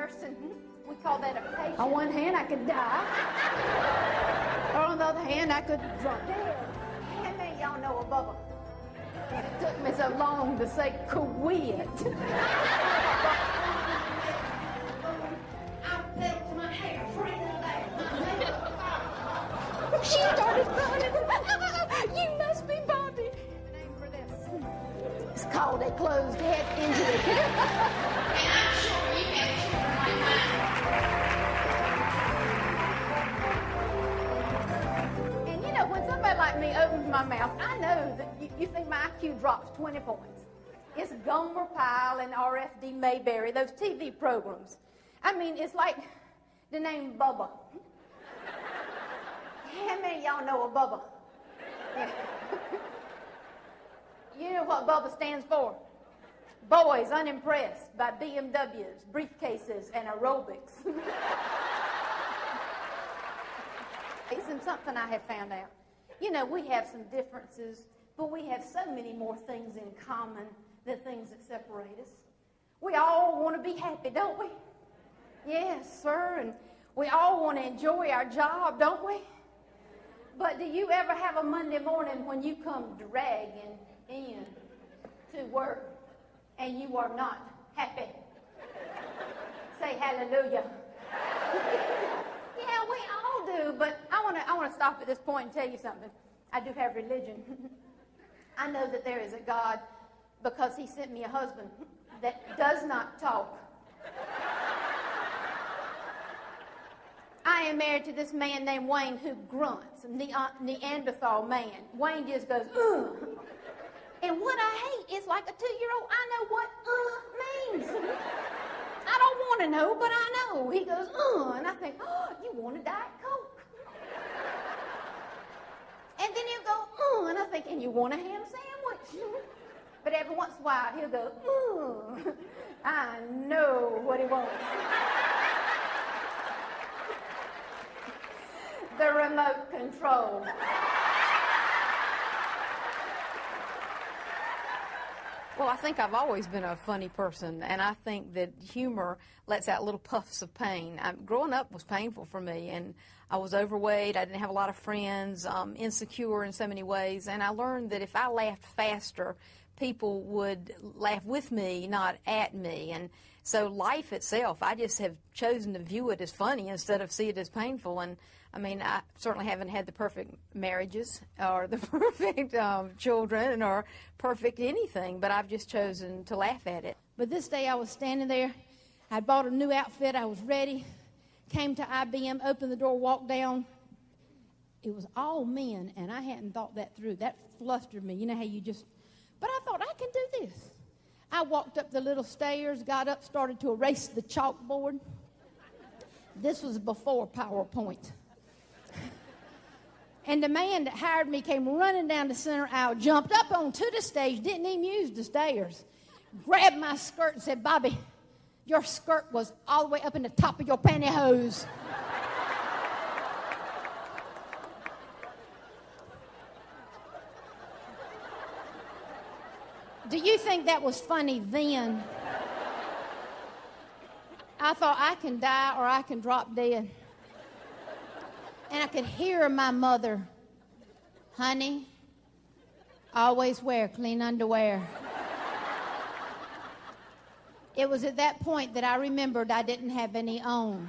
nursing. We call that a patient. On one hand, I could die. Or on the other hand, I could drop dead. How many of y'all know a Bubba? And it took me so long to say quit. I fell to my hair, freezing there. She started crying. You must be Bobbie. The name for this. It's called a closed head injury. And I'm sure you have children like mine. And you know, when somebody like me opens my mouth, I know that you think my IQ drops 20 points. It's Gomer Pyle and R.F.D. Mayberry, those TV programs. I mean, it's like the name Bubba. How many of y'all know a Bubba? Yeah. You know what Bubba stands for? Boys unimpressed by BMWs, briefcases, and aerobics. Isn't something I have found out? You know, we have some differences, but we have so many more things in common than things that separate us. We all want to be happy, don't we? Yes, sir, and we all want to enjoy our job, don't we? But do you ever have a Monday morning when you come dragging in to work and you are not happy? Say hallelujah. Yeah, we all do, but I want to stop at this point and tell you something. I do have religion. I know that there is a God because he sent me a husband that does not talk. I am married to this man named Wayne who grunts, a Neanderthal man. Wayne just goes, ugh. And what I hate is like a 2-year-old, I know what means. I don't want to know, but I know. He goes, and I think, oh, you want a Diet Coke. And then he'll go, and I think, and you want a ham sandwich. But every once in a while, he'll go, I know what he wants. The remote control. Well, I think I've always been a funny person, and I think that humor lets out little puffs of pain. Growing up was painful for me, and I was overweight. I didn't have a lot of friends, insecure in so many ways, and I learned that if I laughed faster, people would laugh with me, not at me. And so life itself, I just have chosen to view it as funny instead of see it as painful. And I mean, I certainly haven't had the perfect marriages or the perfect children or perfect anything, but I've just chosen to laugh at it. But this day I was standing there. I bought a new outfit. I was ready. Came to IBM, opened the door, walked down. It was all men, and I hadn't thought that through. That flustered me. You know how you just... But I thought, I can do this. I walked up the little stairs, got up, started to erase the chalkboard. This was before PowerPoint. And the man that hired me came running down the center aisle, jumped up onto the stage, didn't even use the stairs, grabbed my skirt and said, Bobbie, your skirt was all the way up in the top of your pantyhose. Do you think that was funny then? I thought, I can die or I can drop dead. And I could hear my mother, honey, always wear clean underwear. It was at that point that I remembered I didn't have any on.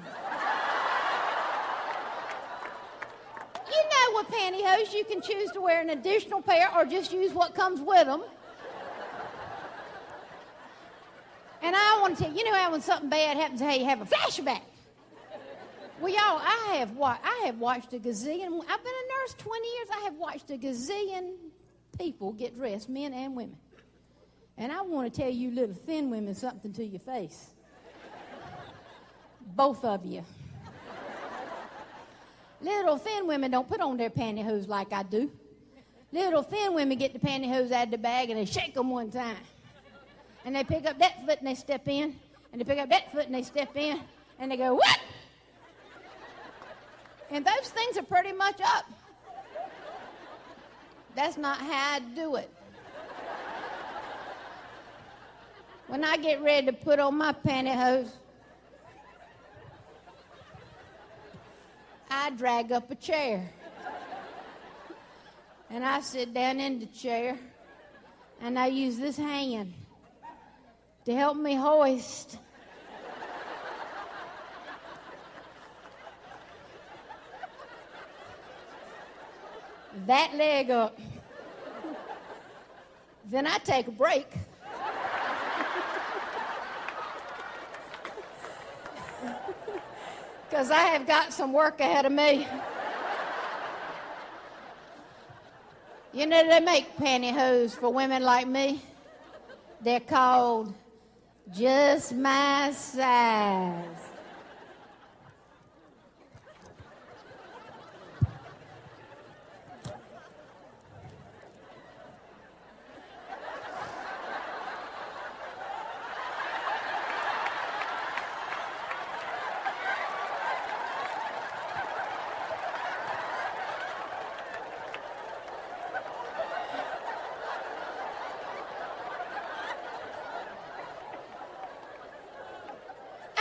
You know, with pantyhose, you can choose to wear an additional pair or just use what comes with them. And I want to tell you, you know how when something bad happens, how you have a flashback? Well, y'all, I have watched a gazillion. I've been a nurse 20 years. I have watched a gazillion people get dressed, men and women. And I want to tell you little thin women something to your face. Both of you. Little thin women don't put on their pantyhose like I do. Little thin women get the pantyhose out of the bag and they shake them one time. And they pick up that foot and they step in. And they pick up that foot and they step in. And they go, what? And those things are pretty much up. That's not how I do it. When I get ready to put on my pantyhose, I drag up a chair. And I sit down in the chair, and I use this hand to help me hoist that leg up. Then I take a break. Because I have got some work ahead of me. You know, they make pantyhose for women like me. They're called Just My Size.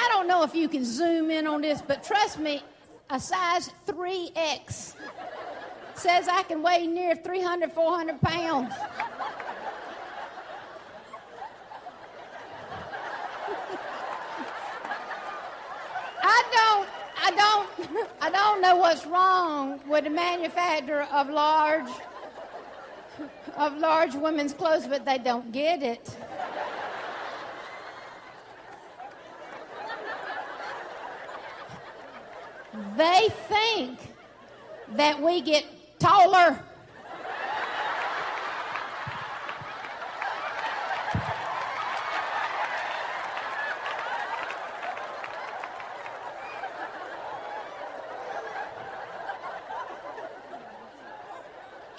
I don't know if you can zoom in on this, but trust me, a size 3X says I can weigh near 300, 400 pounds. I don't know what's wrong with the manufacturer of large women's clothes, but they don't get it. They think that we get taller. And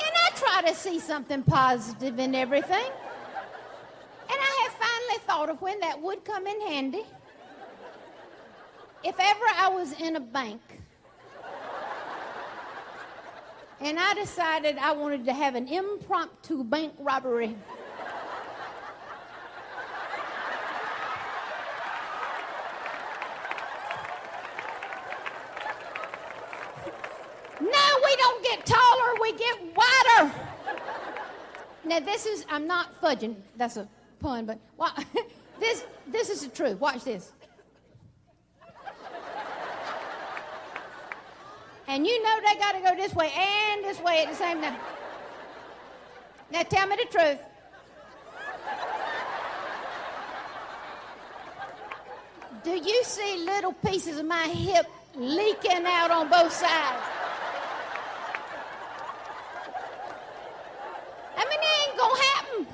I try to see something positive in everything. And I have finally thought of when that would come in handy. If ever I was in a bank and I decided I wanted to have an impromptu bank robbery, no, we don't get taller, we get wider. Now I'm not fudging, that's a pun, but this is the truth. Watch this. And you know they got to go this way and this way at the same time. Now tell me the truth. Do you see little pieces of my hip leaking out on both sides? I mean, it ain't going to happen.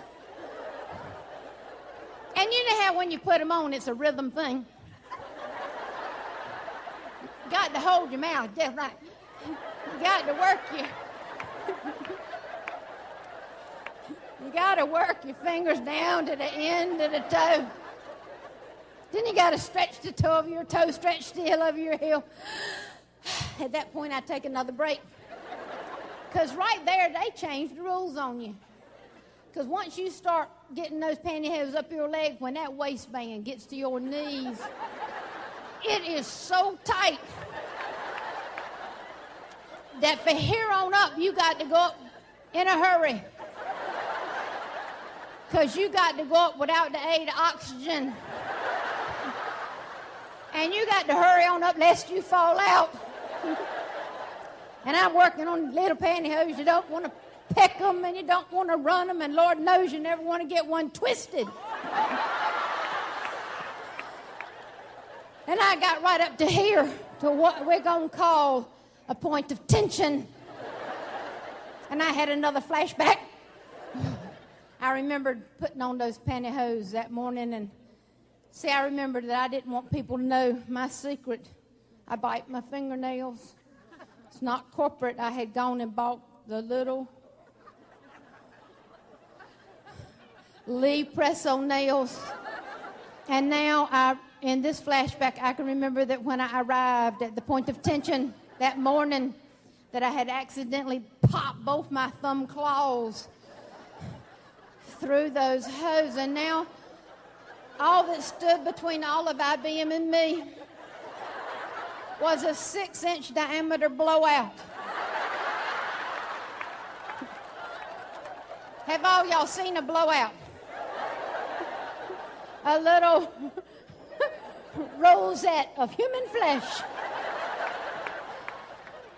And you know how when you put them on, it's a rhythm thing. Got to hold your mouth, just right. You got to work you got to work your fingers down to the end of the toe. Then you got to stretch the toe of your toe, stretch the heel over your heel. At that point, I take another break. Because right there, they change the rules on you. Because once you start getting those pantyhose up your leg, when that waistband gets to your knees, it is so tight that for here on up, you got to go up in a hurry. Because you got to go up without the aid of oxygen. And you got to hurry on up lest you fall out. And I'm working on little pantyhose. You don't want to peck them and you don't want to run them, and Lord knows you never want to get one twisted. And I got right up to here, to what we're going to call a point of tension. And I had another flashback. I remembered putting on those pantyhose that morning, and see, I remembered that I didn't want people to know my secret. I bite my fingernails. It's not corporate. I had gone and bought the little Lee press-on nails. And now in this flashback, I can remember that when I arrived at the point of tension that morning, that I had accidentally popped both my thumb claws through those hose. And now all that stood between all of IBM and me was a 6-inch diameter blowout. Have all y'all seen a blowout? A little rosette of human flesh.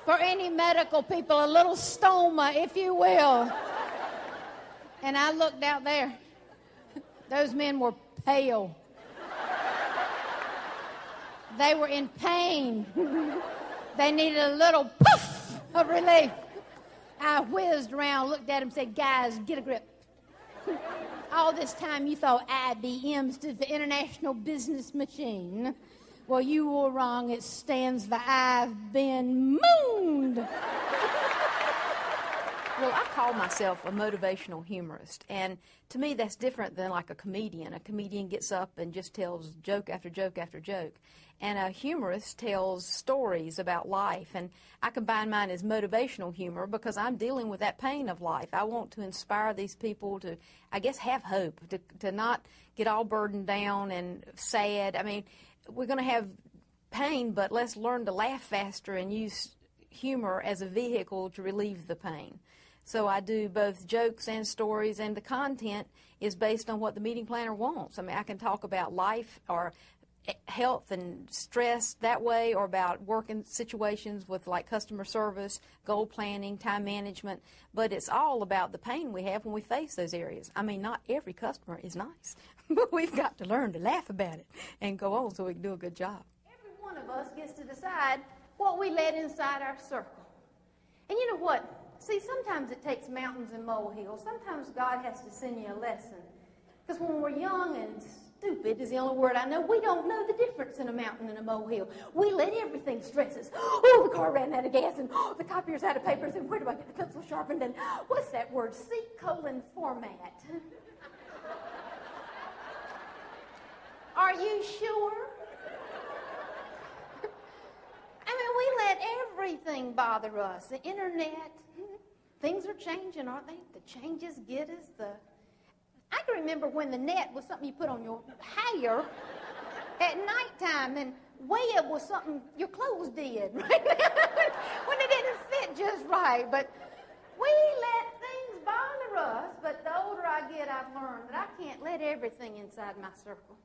For any medical people, a little stoma, if you will. And I looked out there. Those men were pale. They were in pain. They needed a little puff of relief. I whizzed around, looked at him, said, guys, get a grip. All this time you thought IBM stood for International Business Machine. Well, you were wrong. It stands for I've been mooned. Well, I call myself a motivational humorist, and to me that's different than like a comedian. A comedian gets up and just tells joke after joke after joke, and a humorist tells stories about life, and I combine mine as motivational humor because I'm dealing with that pain of life. I want to inspire these people to, I guess, have hope, to not get all burdened down and sad. I mean, we're going to have pain, but let's learn to laugh faster and use humor as a vehicle to relieve the pain. So I do both jokes and stories, and the content is based on what the meeting planner wants. I mean, I can talk about life or health and stress that way, or about working situations with like customer service, goal planning, time management, but it's all about the pain we have when we face those areas. I mean, not every customer is nice, but we've got to learn to laugh about it and go on so we can do a good job. Every one of us gets to decide what we let inside our circle. And you know what? See, sometimes it takes mountains and molehills. Sometimes God has to send you a lesson. Because when we're young and stupid is the only word I know, we don't know the difference in a mountain and a molehill. We let everything stress us. Oh, the car ran out of gas, and oh, the copier's out of papers, and where do I get the pencil sharpened, and what's that word? C:format. Are you sure? I mean, we let everything bother us. The internet, things are changing, aren't they? The changes get us. I can remember when the net was something you put on your hair at nighttime, and web was something your clothes did, right? When it didn't fit just right. But we let things bother us, but the older I get, I've learned that I can't let everything inside my circle.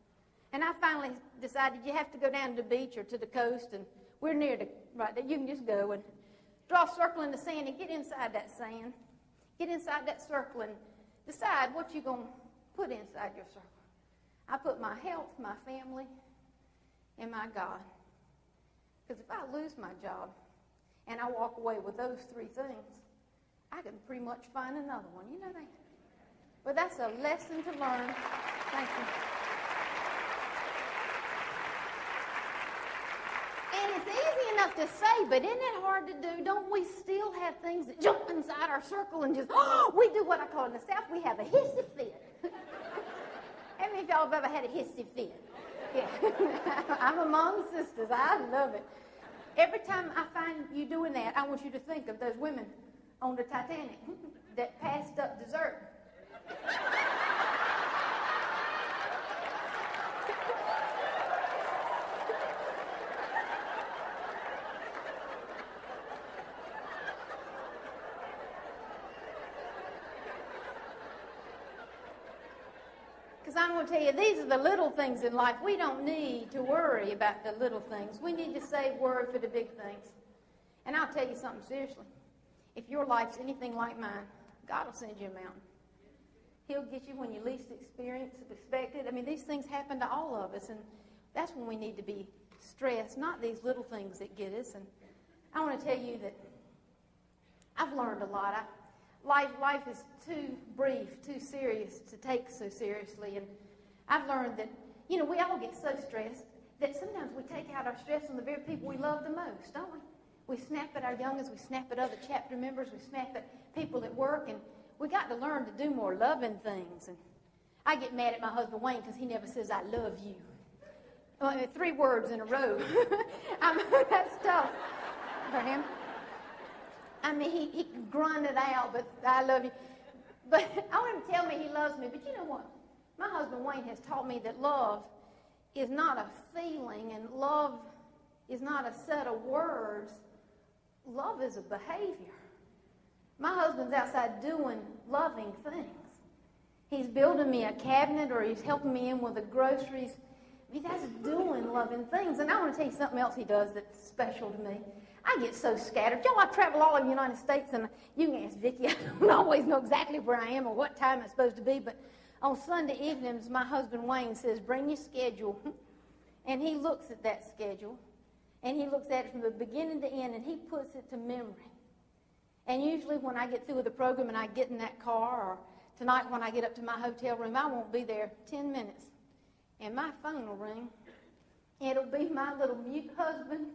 And I finally decided you have to go down to the beach or to the coast, and we're near the, right there. You can just go and draw a circle in the sand and get inside that sand. Get inside that circle and decide what you're going to put inside your circle. I put my health, my family, and my God. Because if I lose my job and I walk away with those three things, I can pretty much find another one. You know that? But that's a lesson to learn. Thank you. And it's easy enough to say, but isn't it hard to do? Don't we still have things that jump inside our circle and just, we do what I call in the South, we have a hissy fit. How many of y'all have ever had a hissy fit? Yeah. I'm among sisters. I love it. Every time I find you doing that, I want you to think of those women on the Titanic that passed up dessert. Because I'm going to tell you, these are the little things in life. We don't need to worry about the little things. We need to save worry for the big things. And I'll tell you something seriously. If your life's anything like mine, God will send you a mountain. He'll get you when you least expect it. I mean, these things happen to all of us, and that's when we need to be stressed, not these little things that get us. And I want to tell you that I've learned a lot. Life is too brief, too serious to take so seriously. And I've learned that, we all get so stressed that sometimes we take out our stress on the very people we love the most, don't we? We snap at our youngest, we snap at other chapter members, we snap at people at work, and we got to learn to do more loving things. And I get mad at my husband Wayne because he never says, I love you. 3 words in a row. That's tough for him. I mean, he can grunt it out, but I love you. But I want him to tell me he loves me. But you know what? My husband Wayne has taught me that love is not a feeling, and love is not a set of words. Love is a behavior. My husband's outside doing loving things. He's building me a cabinet, or he's helping me in with the groceries. I mean, that's doing loving things. And I want to tell you something else he does that's special to me. I get so scattered. Y'all, I travel all over the United States, and you can ask Vicki. I don't always know exactly where I am or what time it's supposed to be, but on Sunday evenings, my husband Wayne says, bring your schedule. And he looks at that schedule, and he looks at it from the beginning to end, and he puts it to memory. And usually when I get through with the program and I get in that car, or tonight when I get up to my hotel room, I won't be there 10 minutes. And my phone will ring. It'll be my little mute husband.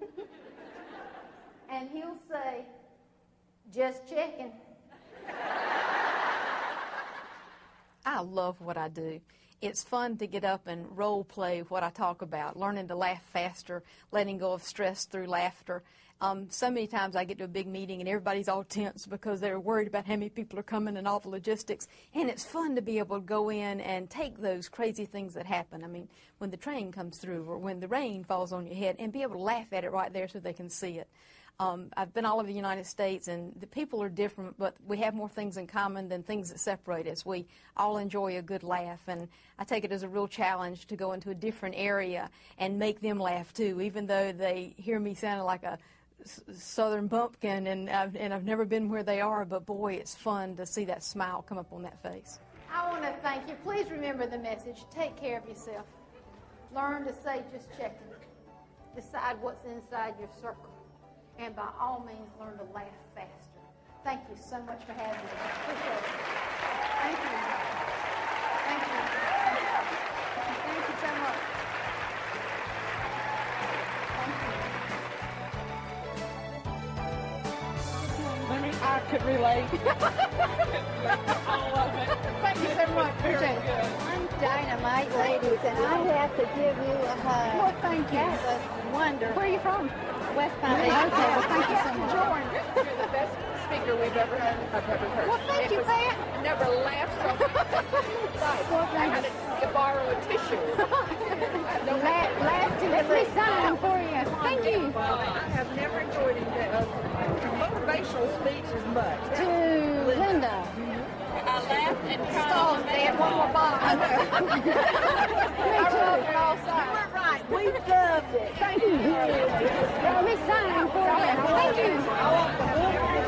And he'll say, just checking. I love what I do. It's fun to get up and role play what I talk about, learning to laugh faster, letting go of stress through laughter. So many times I get to a big meeting and everybody's all tense because they're worried about how many people are coming and all the logistics. And it's fun to be able to go in and take those crazy things that happen. I mean, when the train comes through or when the rain falls on your head, and be able to laugh at it right there so they can see it. I've been all over the United States, and the people are different, but we have more things in common than things that separate us. We all enjoy a good laugh, and I take it as a real challenge to go into a different area and make them laugh too, even though they hear me sounding like a southern bumpkin, and I've never been where they are, but boy, it's fun to see that smile come up on that face. I want to thank you. Please remember the message. Take care of yourself. Learn to say just checking. Decide what's inside your circle. And by all means, learn to laugh faster. Thank you so much for having me. Appreciate it. Thank you. Thank you. Thank you so much. Thank you. I could relate. All of it. Thank you so much. Appreciate it. I'm dynamite, ladies, and I have to give you a hug. Well, thank you. That was wonderful. Where are you from? West Palm Beach. Okay, well, thank you so much. You're the best speaker we've ever had. I've ever heard. Well, thank you, Pat. I never laughed so much. I had to borrow a tissue. Last to let me sign for you. Thank you. I have never enjoyed motivational speech as much. To Linda. I laughed and Stalls, Dad. One more bottle. I loved it all sides. You were right. We loved it. Thank you. Let me sign for you. Thank you.